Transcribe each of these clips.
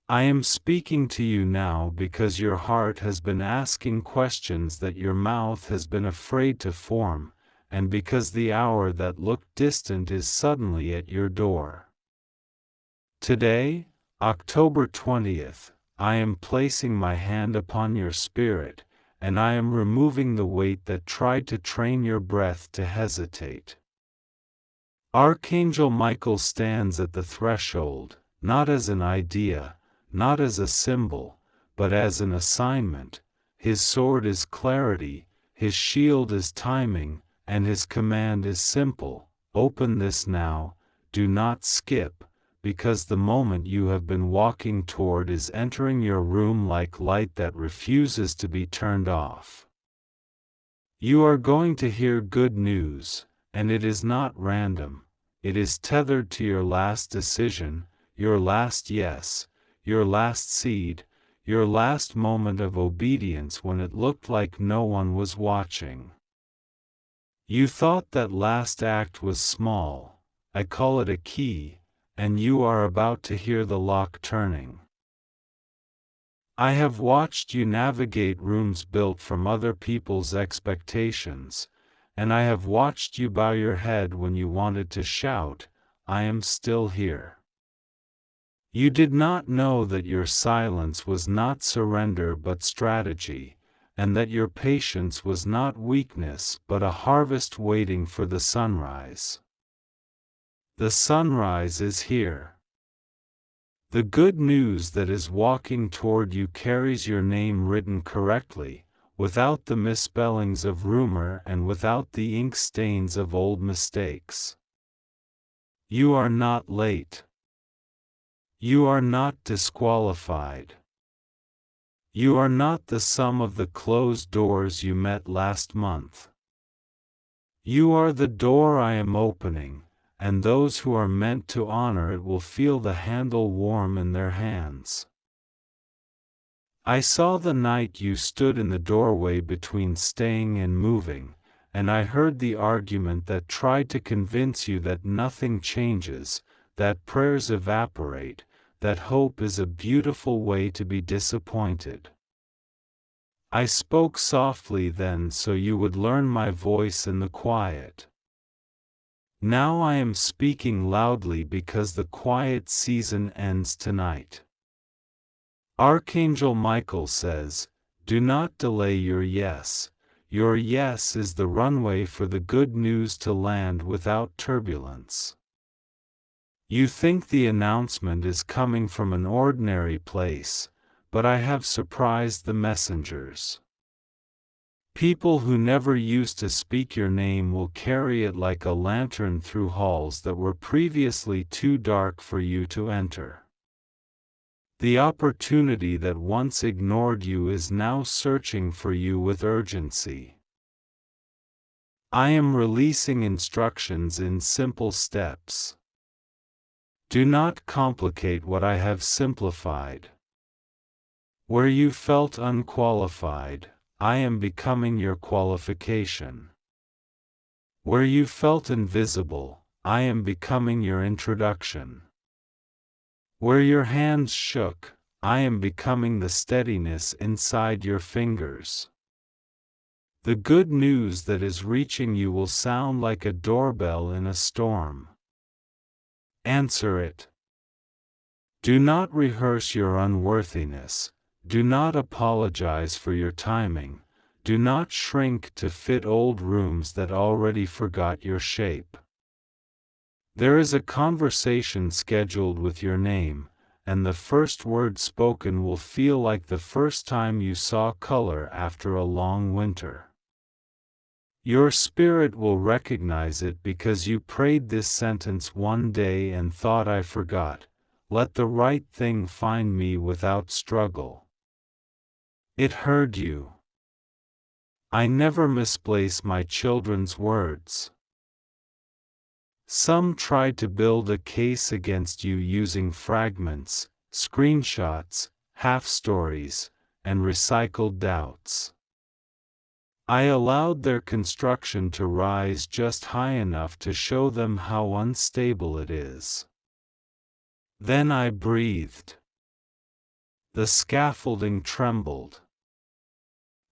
I am speaking to you now because your heart has been asking questions that your mouth has been afraid to form, and because the hour that looked distant is suddenly at your door. Today, October 20th, I am placing my hand upon your spirit, and I am removing the weight that tried to train your breath to hesitate. Archangel Michael stands at the threshold, not as an idea, not as a symbol, but as an assignment. His sword is clarity, his shield is timing, and his command is simple: open this now, do not skip, because the moment you have been walking toward is entering your room like light that refuses to be turned off. You are going to hear good news, and it is not random. It is tethered to your last decision, your last yes, your last seed, your last moment of obedience when it looked like no one was watching. You thought that last act was small. I call it a key, and you are about to hear the lock turning. I have watched you navigate rooms built from other people's expectations, and I have watched you bow your head when you wanted to shout, "I am still here." You did not know that your silence was not surrender but strategy, and that your patience was not weakness but a harvest waiting for the sunrise. The sunrise is here. The good news that is walking toward you carries your name written correctly, without the misspellings of rumor and without the ink stains of old mistakes. You are not late. You are not disqualified. You are not the sum of the closed doors you met last month. You are the door I am opening, and those who are meant to honor it will feel the handle warm in their hands. I saw the night you stood in the doorway between staying and moving, and I heard the argument that tried to convince you that nothing changes, that prayers evaporate, that hope is a beautiful way to be disappointed. I spoke softly then so you would learn my voice in the quiet. Now I am speaking loudly because the quiet season ends tonight. Archangel Michael says, do not delay your yes. Your yes is the runway for the good news to land without turbulence. You think the announcement is coming from an ordinary place, but I have surprised the messengers. People who never used to speak your name will carry it like a lantern through halls that were previously too dark for you to enter. The opportunity that once ignored you is now searching for you with urgency. I am releasing instructions in simple steps. Do not complicate what I have simplified. Where you felt unqualified, I am becoming your qualification. Where you felt invisible, I am becoming your introduction. Where your hands shook, I am becoming the steadiness inside your fingers. The good news that is reaching you will sound like a doorbell in a storm. Answer it. Do not rehearse your unworthiness. Do not apologize for your timing. Do not shrink to fit old rooms that already forgot your shape. There is a conversation scheduled with your name, and the first word spoken will feel like the first time you saw color after a long winter. Your spirit will recognize it because you prayed this sentence one day and thought I forgot. Let the right thing find me without struggle. It heard you. I never misplace my children's words. Some tried to build a case against you using fragments, screenshots, half-stories, and recycled doubts. I allowed their construction to rise just high enough to show them how unstable it is. Then I breathed. The scaffolding trembled.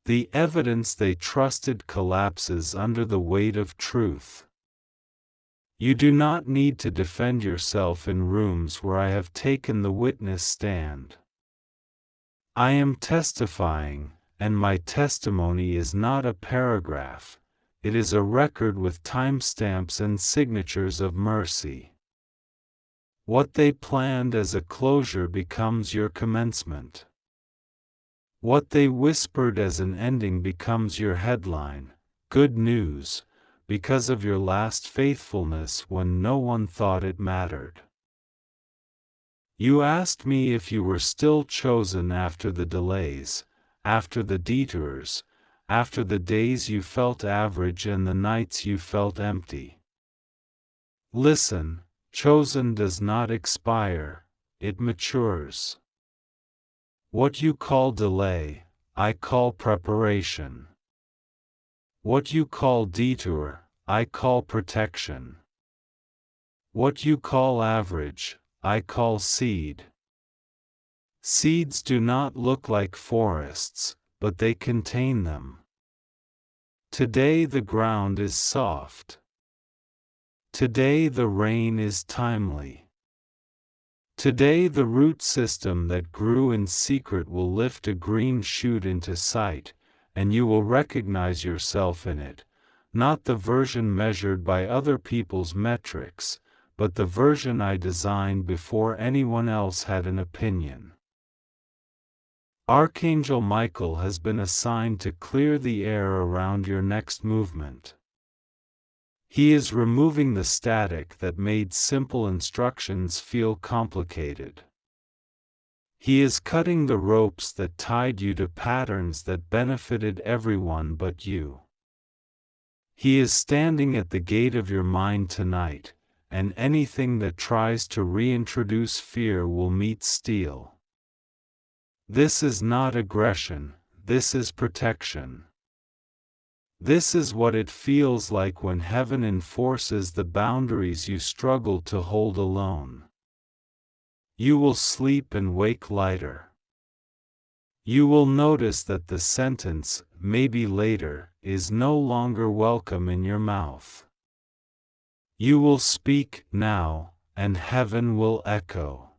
The evidence they trusted collapses under the weight of truth. You do not need to defend yourself in rooms where I have taken the witness stand. I am testifying, and my testimony is not a paragraph, it is a record with timestamps and signatures of mercy. What they planned as a closure becomes your commencement. What they whispered as an ending becomes your headline, good news, because of your last faithfulness when no one thought it mattered. You asked me if you were still chosen after the delays, after the detours, after the days you felt average and the nights you felt empty. Listen, chosen does not expire, it matures. What you call delay, I call preparation. What you call detour, I call protection. What you call average, I call seed. Seeds do not look like forests, but they contain them. Today the ground is soft. Today the rain is timely. Today the root system that grew in secret will lift a green shoot into sight, and you will recognize yourself in it, not the version measured by other people's metrics, but the version I designed before anyone else had an opinion. Archangel Michael has been assigned to clear the air around your next movement. He is removing the static that made simple instructions feel complicated. He is cutting the ropes that tied you to patterns that benefited everyone but you. He is standing at the gate of your mind tonight, and anything that tries to reintroduce fear will meet steel. This is not aggression, this is protection. This is what it feels like when heaven enforces the boundaries you struggle to hold alone. You will sleep and wake lighter. You will notice that the sentence, maybe later, is no longer welcome in your mouth. You will speak now, and heaven will echo.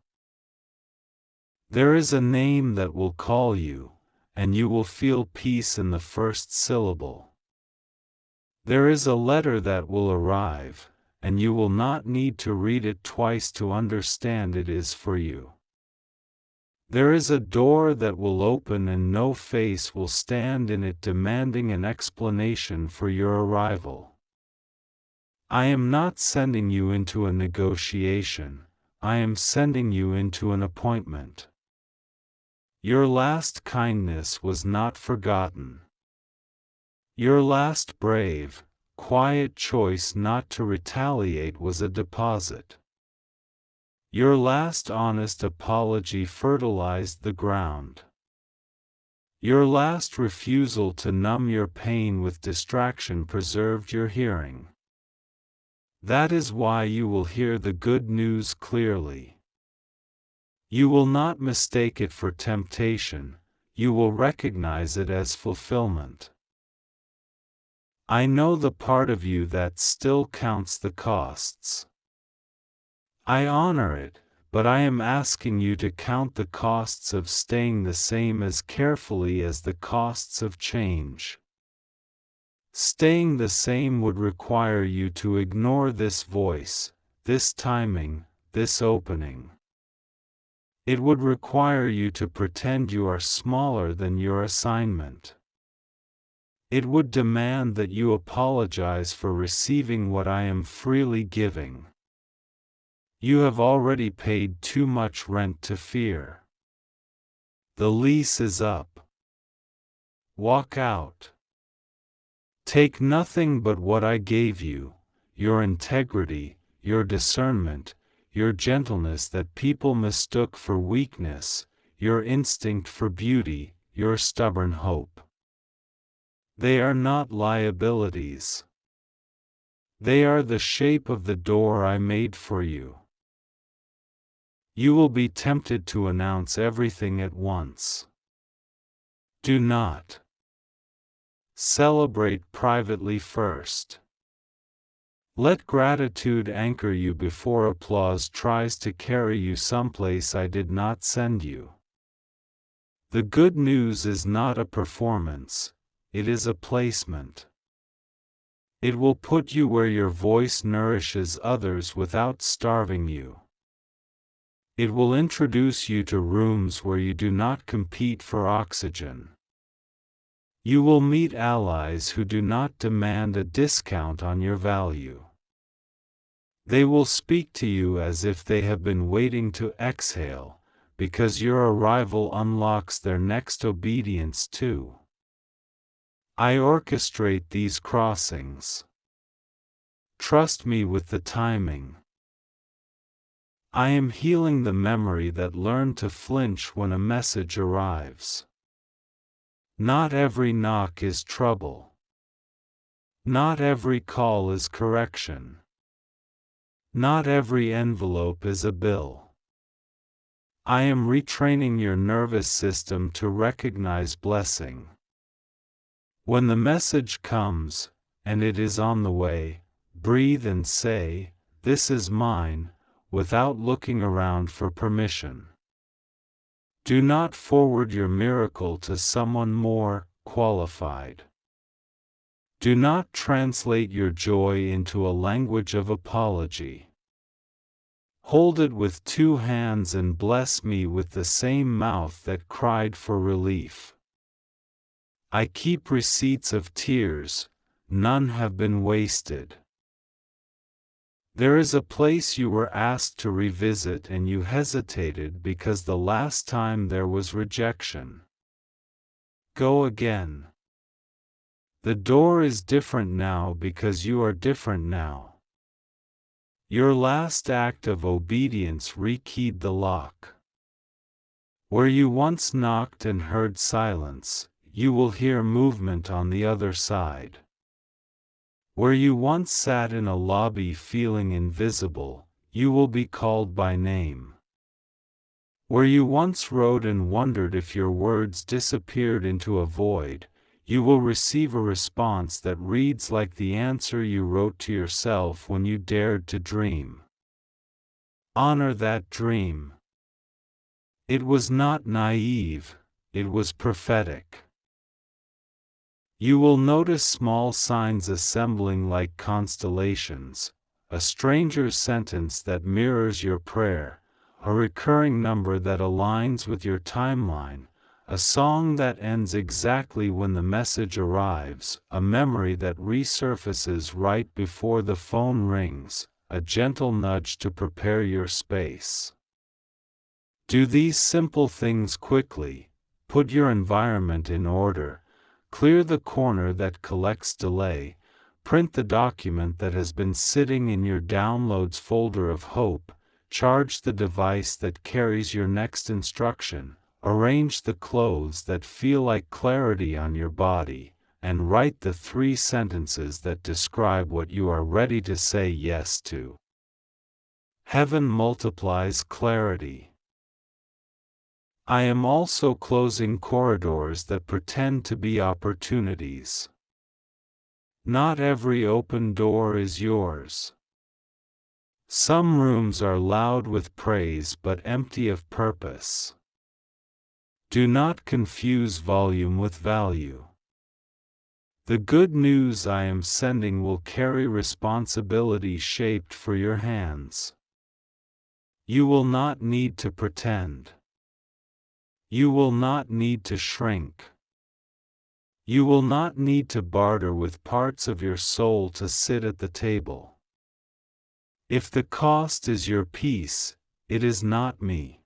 There is a name that will call you, and you will feel peace in the first syllable. There is a letter that will arrive, and you will not need to read it twice to understand it is for you. There is a door that will open and no face will stand in it demanding an explanation for your arrival. I am not sending you into a negotiation, I am sending you into an appointment. Your last kindness was not forgotten. Your last brave, quiet choice not to retaliate was a deposit. Your last honest apology fertilized the ground. Your last refusal to numb your pain with distraction preserved your hearing. That is why you will hear the good news clearly. You will not mistake it for temptation, you will recognize it as fulfillment. I know the part of you that still counts the costs. I honor it, but I am asking you to count the costs of staying the same as carefully as the costs of change. Staying the same would require you to ignore this voice, this timing, this opening. It would require you to pretend you are smaller than your assignment. It would demand that you apologize for receiving what I am freely giving. You have already paid too much rent to fear. The lease is up. Walk out. Take nothing but what I gave you, your integrity, your discernment, your gentleness that people mistook for weakness, your instinct for beauty, your stubborn hope. They are not liabilities. They are the shape of the door I made for you. You will be tempted to announce everything at once. Do not. Celebrate privately first. Let gratitude anchor you before applause tries to carry you someplace I did not send you. The good news is not a performance, it is a placement. It will put you where your voice nourishes others without starving you. It will introduce you to rooms where you do not compete for oxygen. You will meet allies who do not demand a discount on your value. They will speak to you as if they have been waiting to exhale, because your arrival unlocks their next obedience too. I orchestrate these crossings. Trust me with the timing. I am healing the memory that learned to flinch when a message arrives. Not every knock is trouble. Not every call is correction. Not every envelope is a bill. I am retraining your nervous system to recognize blessing. When the message comes, and it is on the way, breathe and say, "This is mine," without looking around for permission. Do not forward your miracle to someone more qualified. Do not translate your joy into a language of apology. Hold it with 2 hands and bless me with the same mouth that cried for relief. I keep receipts of tears, none have been wasted. There is a place you were asked to revisit and you hesitated because the last time there was rejection. Go again. The door is different now because you are different now. Your last act of obedience rekeyed the lock. Where you once knocked and heard silence, you will hear movement on the other side. Where you once sat in a lobby feeling invisible, you will be called by name. Where you once wrote and wondered if your words disappeared into a void, you will receive a response that reads like the answer you wrote to yourself when you dared to dream. Honor that dream. It was not naive, it was prophetic. You will notice small signs assembling like constellations, a stranger's sentence that mirrors your prayer, a recurring number that aligns with your timeline, a song that ends exactly when the message arrives, a memory that resurfaces right before the phone rings, a gentle nudge to prepare your space. Do these simple things quickly, put your environment in order, clear the corner that collects delay, print the document that has been sitting in your downloads folder of hope, charge the device that carries your next instruction, arrange the clothes that feel like clarity on your body, and write the 3 sentences that describe what you are ready to say yes to. Heaven multiplies clarity. I am also closing corridors that pretend to be opportunities. Not every open door is yours. Some rooms are loud with praise but empty of purpose. Do not confuse volume with value. The good news I am sending will carry responsibility shaped for your hands. You will not need to pretend. You will not need to shrink. You will not need to barter with parts of your soul to sit at the table. If the cost is your peace, it is not me.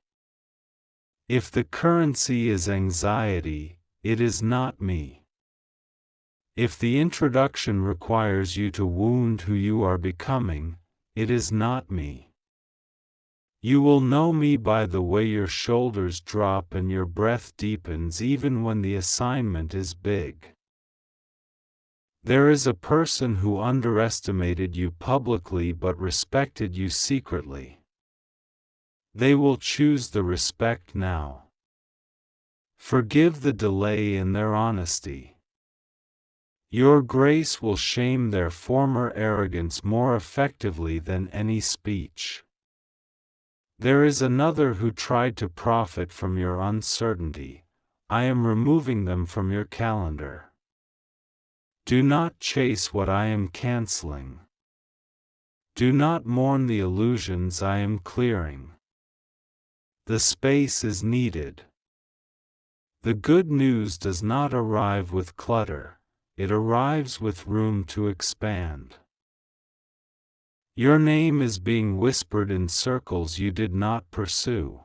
If the currency is anxiety, it is not me. If the introduction requires you to wound who you are becoming, it is not me. You will know me by the way your shoulders drop and your breath deepens even when the assignment is big. There is a person who underestimated you publicly but respected you secretly. They will choose the respect now. Forgive the delay in their honesty. Your grace will shame their former arrogance more effectively than any speech. There is another who tried to profit from your uncertainty. I am removing them from your calendar. Do not chase what I am canceling. Do not mourn the illusions I am clearing. The space is needed. The good news does not arrive with clutter, it arrives with room to expand. Your name is being whispered in circles you did not pursue.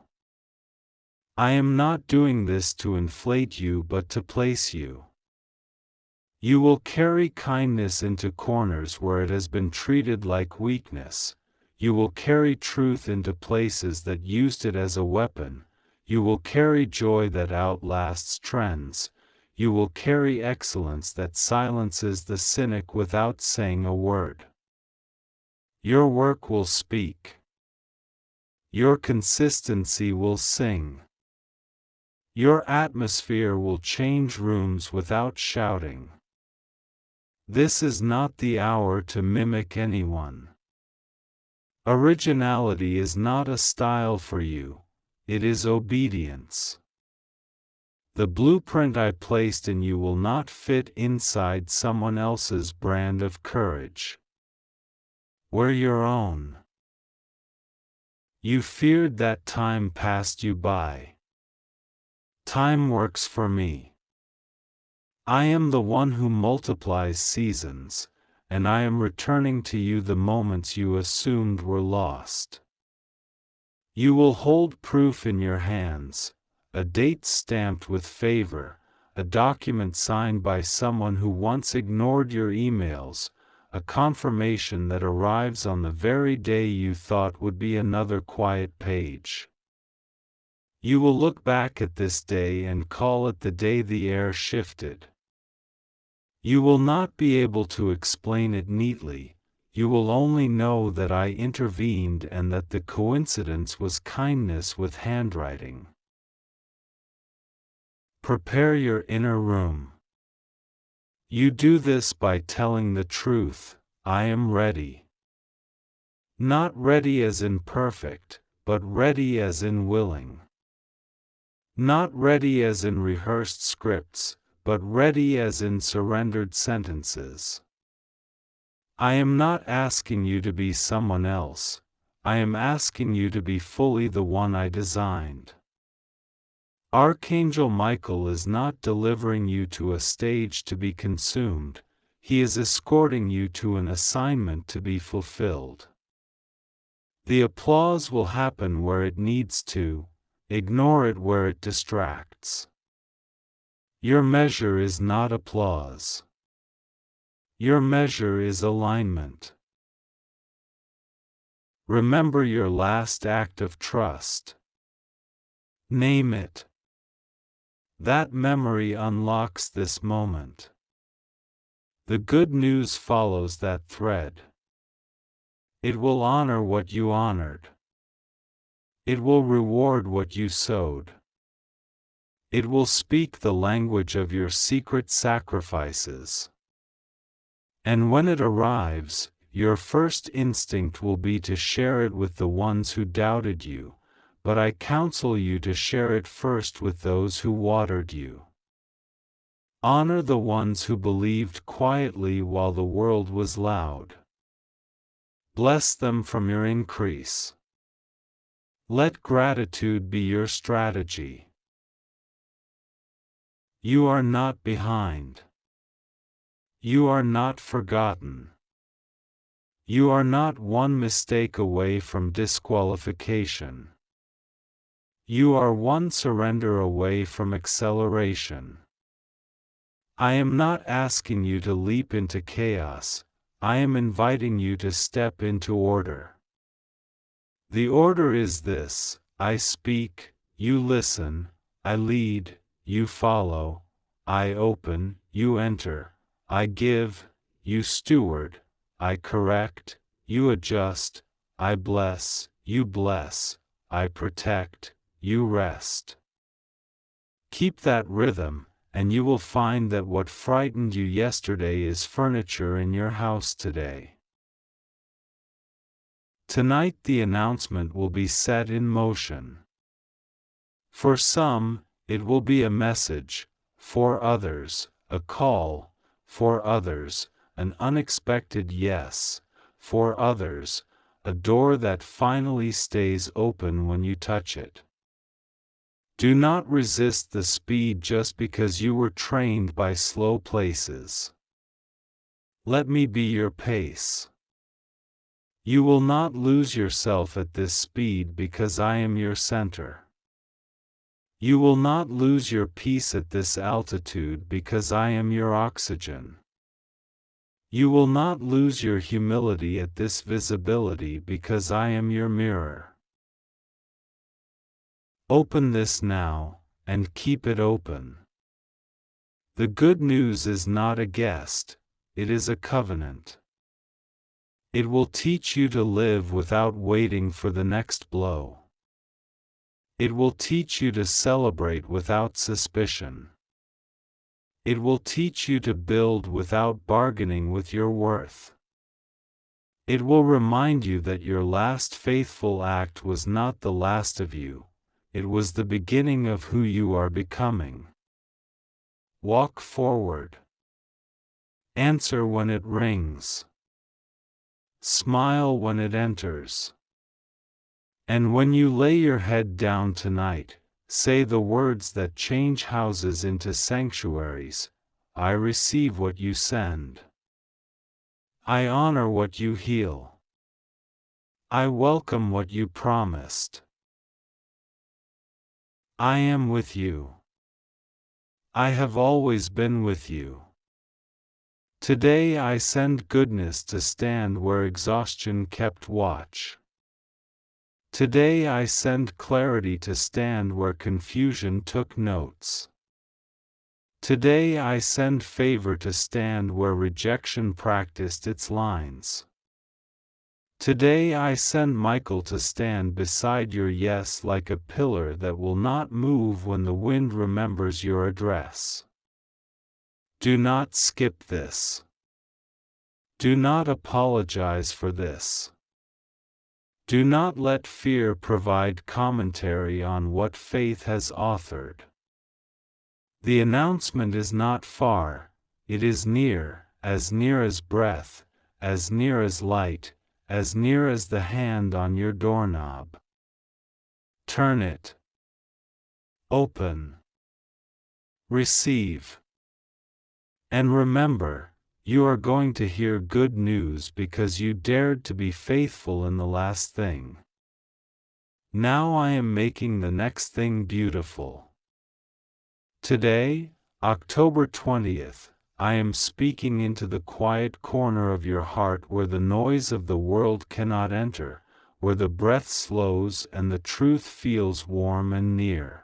I am not doing this to inflate you but to place you. You will carry kindness into corners where it has been treated like weakness. You will carry truth into places that used it as a weapon. You will carry joy that outlasts trends. You will carry excellence that silences the cynic without saying a word. Your work will speak. Your consistency will sing. Your atmosphere will change rooms without shouting. This is not the hour to mimic anyone. Originality is not a style for you, it is obedience. The blueprint I placed in you will not fit inside someone else's brand of courage. We're your own. You feared that time passed you by. Time works for me. I am the one who multiplies seasons, and I am returning to you the moments you assumed were lost. You will hold proof in your hands, a date stamped with favor, a document signed by someone who once ignored your emails, a confirmation that arrives on the very day you thought would be another quiet page. You will look back at this day and call it the day the air shifted. You will not be able to explain it neatly, you will only know that I intervened and that the coincidence was kindness with handwriting. Prepare your inner room. You do this by telling the truth, I am ready. Not ready as in perfect, but ready as in willing. Not ready as in rehearsed scripts, but ready as in surrendered sentences. I am not asking you to be someone else, I am asking you to be fully the one I designed. Archangel Michael is not delivering you to a stage to be consumed, he is escorting you to an assignment to be fulfilled. The applause will happen where it needs to, ignore it where it distracts. Your measure is not applause. Your measure is alignment. Remember your last act of trust. Name it. That memory unlocks this moment. The good news follows that thread. It will honor what you honored. It will reward what you sowed. It will speak the language of your secret sacrifices. And when it arrives, your first instinct will be to share it with the ones who doubted you, but I counsel you to share it first with those who watered you. Honor the ones who believed quietly while the world was loud. Bless them from your increase. Let gratitude be your strategy. You are not behind. You are not forgotten. You are not one mistake away from disqualification. You are one surrender away from acceleration. I am not asking you to leap into chaos, I am inviting you to step into order. The order is this: I speak, you listen, I lead, you follow, I open, you enter, I give, you steward, I correct, you adjust, I bless, I protect, you rest. Keep that rhythm, and you will find that what frightened you yesterday is furniture in your house today. Tonight the announcement will be set in motion. For some, it will be a message; for others, a call; for others, an unexpected yes; for others, a door that finally stays open when you touch it. Do not resist the speed just because you were trained by slow places. Let me be your pace. You will not lose yourself at this speed because I am your center. You will not lose your peace at this altitude because I am your oxygen. You will not lose your humility at this visibility because I am your mirror. Open this now, and keep it open. The good news is not a guest, it is a covenant. It will teach you to live without waiting for the next blow. It will teach you to celebrate without suspicion. It will teach you to build without bargaining with your worth. It will remind you that your last faithful act was not the last of you, it was the beginning of who you are becoming. Walk forward. Answer when it rings. Smile when it enters. And when you lay your head down tonight, say the words that change houses into sanctuaries: I receive what you send. I honor what you heal. I welcome what you promised. I am with you. I have always been with you. Today I send goodness to stand where exhaustion kept watch. Today I send clarity to stand where confusion took notes. Today I send favor to stand where rejection practiced its lines. Today I send Michael to stand beside your yes like a pillar that will not move when the wind remembers your address. Do not skip this. Do not apologize for this. Do not let fear provide commentary on what faith has authored. The announcement is not far, it is near as breath, as near as light, as near as the hand on your doorknob. Turn it. Open. Receive. And remember, you are going to hear good news because you dared to be faithful in the last thing. Now I am making the next thing beautiful. Today, October 20th, I am speaking into the quiet corner of your heart where the noise of the world cannot enter, where the breath slows and the truth feels warm and near.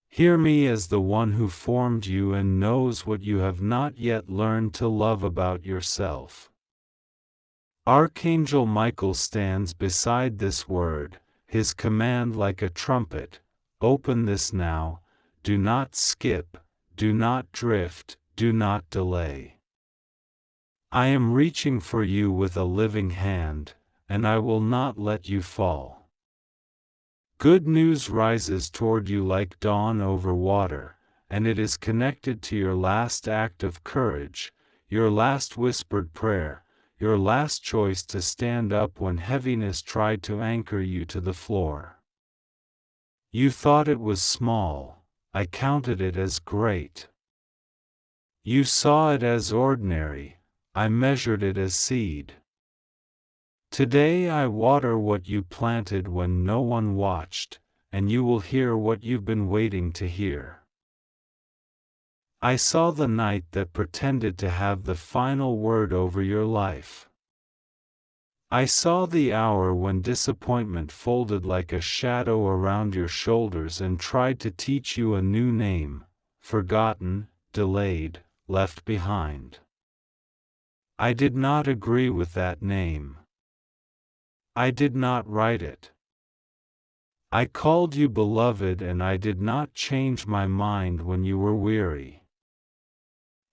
Hear me as the one who formed you and knows what you have not yet learned to love about yourself. Archangel Michael stands beside this word, his command like a trumpet: open this now, do not skip, do not drift, do not delay. I am reaching for you with a living hand, and I will not let you fall. Good news rises toward you like dawn over water, and it is connected to your last act of courage, your last whispered prayer, your last choice to stand up when heaviness tried to anchor you to the floor. You thought it was small, I counted it as great. You saw it as ordinary, I measured it as seed. Today I water what you planted when no one watched, and you will hear what you've been waiting to hear. I saw the night that pretended to have the final word over your life. I saw the hour when disappointment folded like a shadow around your shoulders and tried to teach you a new name: forgotten, delayed, left behind. I did not agree with that name. I did not write it. I called you beloved, and I did not change my mind when you were weary.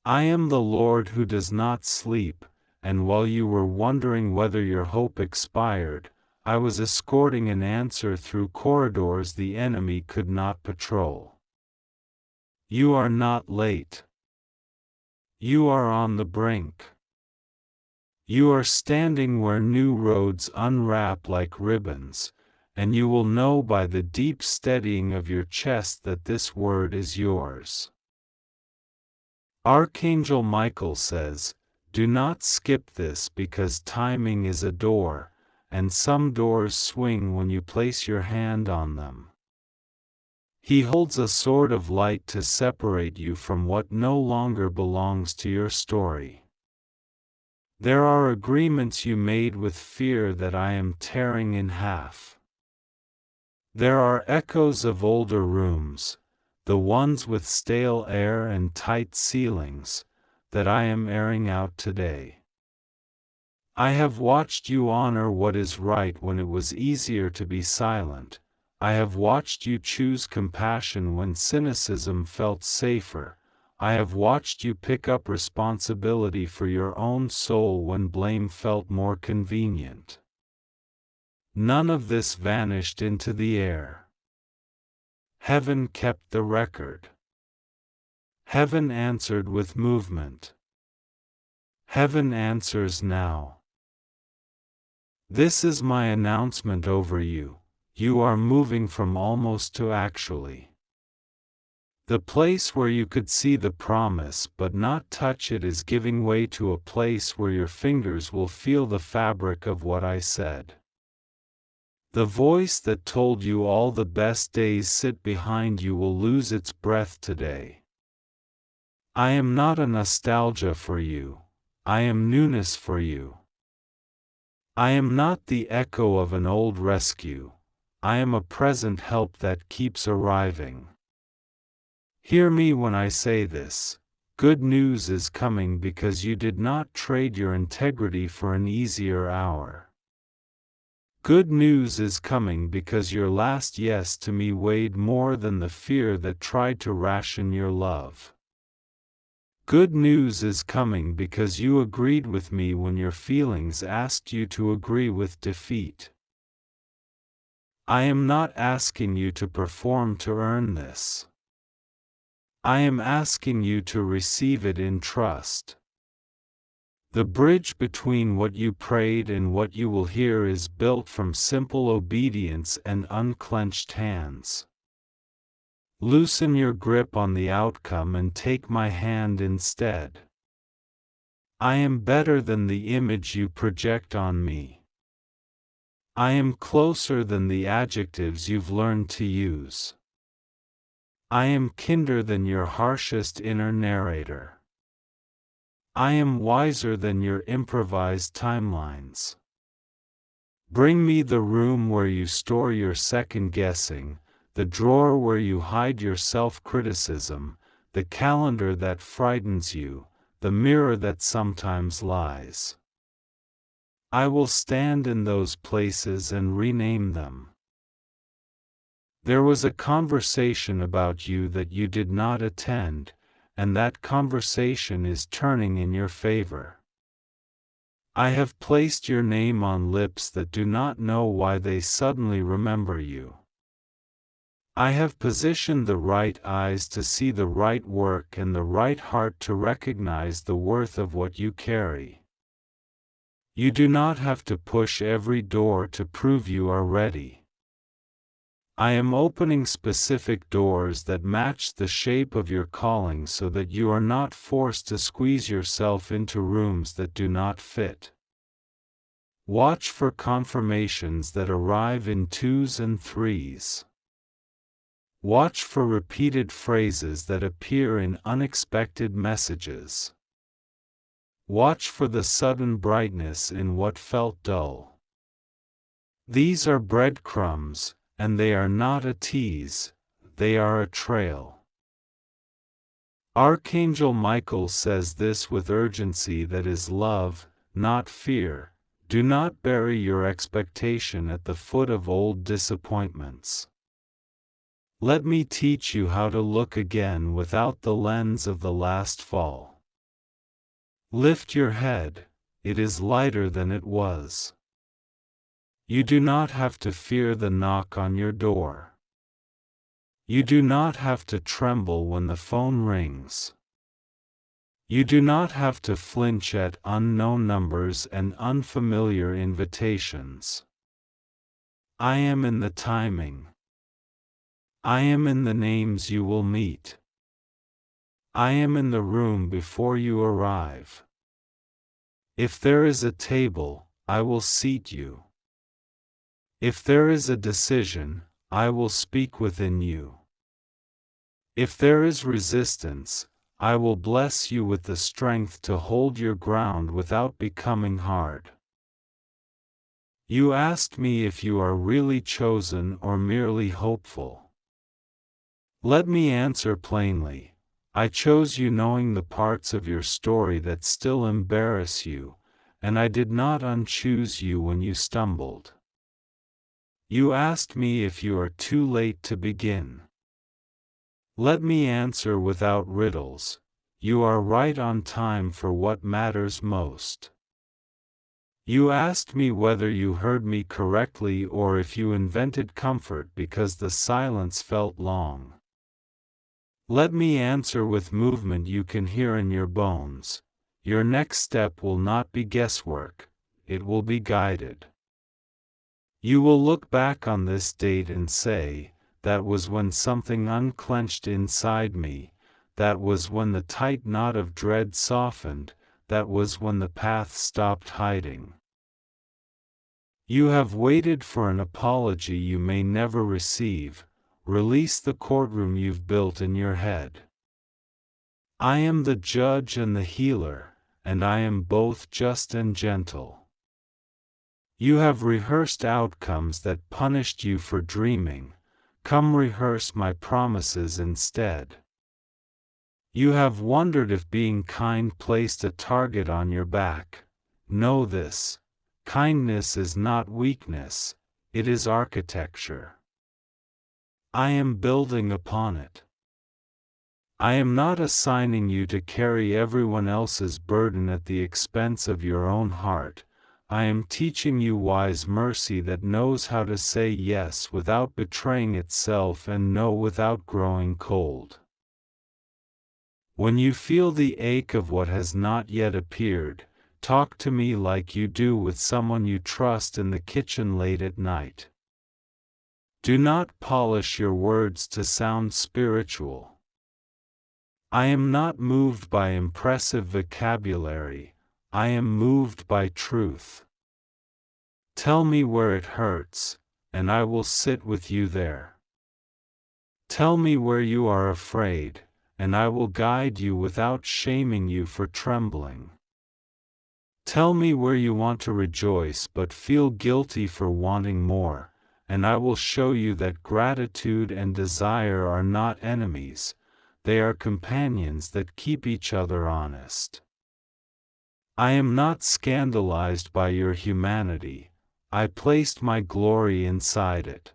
I am the Lord who does not sleep, and while you were wondering whether your hope expired, I was escorting an answer through corridors the enemy could not patrol. You are not late. You are on the brink. You are standing where new roads unwrap like ribbons, and you will know by the deep steadying of your chest that this word is yours. Archangel Michael says, do not skip this, because timing is a door, and some doors swing when you place your hand on them. He holds a sword of light to separate you from what no longer belongs to your story. There are agreements you made with fear that I am tearing in half. There are echoes of older rooms, the ones with stale air and tight ceilings, that I am airing out today. I have watched you honor what is right when it was easier to be silent. I have watched you choose compassion when cynicism felt safer. I have watched you pick up responsibility for your own soul when blame felt more convenient. None of this vanished into the air. Heaven kept the record. Heaven answered with movement. Heaven answers now. This is my announcement over you. You are moving from almost to actually. The place where you could see the promise but not touch it is giving way to a place where your fingers will feel the fabric of what I said. The voice that told you all the best days sit behind you will lose its breath today. I am not a nostalgia for you. I am newness for you. I am not the echo of an old rescue. I am a present help that keeps arriving. Hear me when I say this. Good news is coming because you did not trade your integrity for an easier hour. Good news is coming because your last yes to me weighed more than the fear that tried to ration your love. Good news is coming because you agreed with me when your feelings asked you to agree with defeat. I am not asking you to perform to earn this. I am asking you to receive it in trust. The bridge between what you prayed and what you will hear is built from simple obedience and unclenched hands. Loosen your grip on the outcome and take my hand instead. I am better than the image you project on me. I am closer than the adjectives you've learned to use. I am kinder than your harshest inner narrator. I am wiser than your improvised timelines. Bring me the room where you store your second-guessing, the drawer where you hide your self-criticism, the calendar that frightens you, the mirror that sometimes lies. I will stand in those places and rename them. There was a conversation about you that you did not attend, and that conversation is turning in your favor. I have placed your name on lips that do not know why they suddenly remember you. I have positioned the right eyes to see the right work and the right heart to recognize the worth of what you carry. You do not have to push every door to prove you are ready. I am opening specific doors that match the shape of your calling so that you are not forced to squeeze yourself into rooms that do not fit. Watch for confirmations that arrive in 2s and 3s. Watch for repeated phrases that appear in unexpected messages. Watch for the sudden brightness in what felt dull. These are breadcrumbs, and they are not a tease, they are a trail. Archangel Michael says this with urgency that is love, not fear. Do not bury your expectation at the foot of old disappointments. Let me teach you how to look again without the lens of the last fall. Lift your head, it is lighter than it was. You do not have to fear the knock on your door. You do not have to tremble when the phone rings. You do not have to flinch at unknown numbers and unfamiliar invitations. I am in the timing. I am in the names you will meet. I am in the room before you arrive. If there is a table, I will seat you. If there is a decision, I will speak within you. If there is resistance, I will bless you with the strength to hold your ground without becoming hard. You asked me if you are really chosen or merely hopeful. Let me answer plainly. I chose you knowing the parts of your story that still embarrass you, and I did not unchoose you when you stumbled. You asked me if you are too late to begin. Let me answer without riddles. You are right on time for what matters most. You asked me whether you heard me correctly or if you invented comfort because the silence felt long. Let me answer with movement you can hear in your bones. Your next step will not be guesswork, it will be guided. You will look back on this date and say, that was when something unclenched inside me, that was when the tight knot of dread softened, that was when the path stopped hiding. You have waited for an apology you may never receive. Release the courtroom you've built in your head. I am the judge and the healer, and I am both just and gentle. You have rehearsed outcomes that punished you for dreaming. Come rehearse my promises instead. You have wondered if being kind placed a target on your back. Know this: kindness is not weakness, it is architecture. I am building upon it. I am not assigning you to carry everyone else's burden at the expense of your own heart. I am teaching you wise mercy that knows how to say yes without betraying itself and no without growing cold. When you feel the ache of what has not yet appeared, talk to me like you do with someone you trust in the kitchen late at night. Do not polish your words to sound spiritual. I am not moved by impressive vocabulary, I am moved by truth. Tell me where it hurts, and I will sit with you there. Tell me where you are afraid, and I will guide you without shaming you for trembling. Tell me where you want to rejoice but feel guilty for wanting more, and I will show you that gratitude and desire are not enemies, they are companions that keep each other honest. I am not scandalized by your humanity, I placed my glory inside it.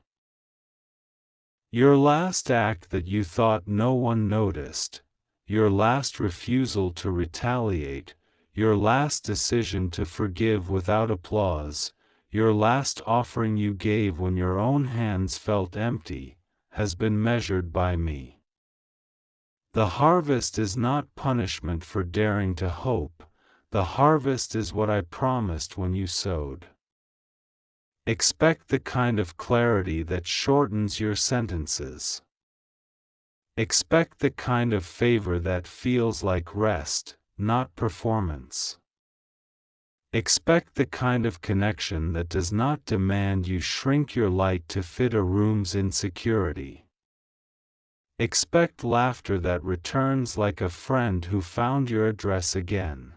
Your last act that you thought no one noticed, your last refusal to retaliate, your last decision to forgive without applause, your last offering you gave when your own hands felt empty, has been measured by me. The harvest is not punishment for daring to hope, the harvest is what I promised when you sowed. Expect the kind of clarity that shortens your sentences. Expect the kind of favor that feels like rest, not performance. Expect the kind of connection that does not demand you shrink your light to fit a room's insecurity. Expect laughter that returns like a friend who found your address again.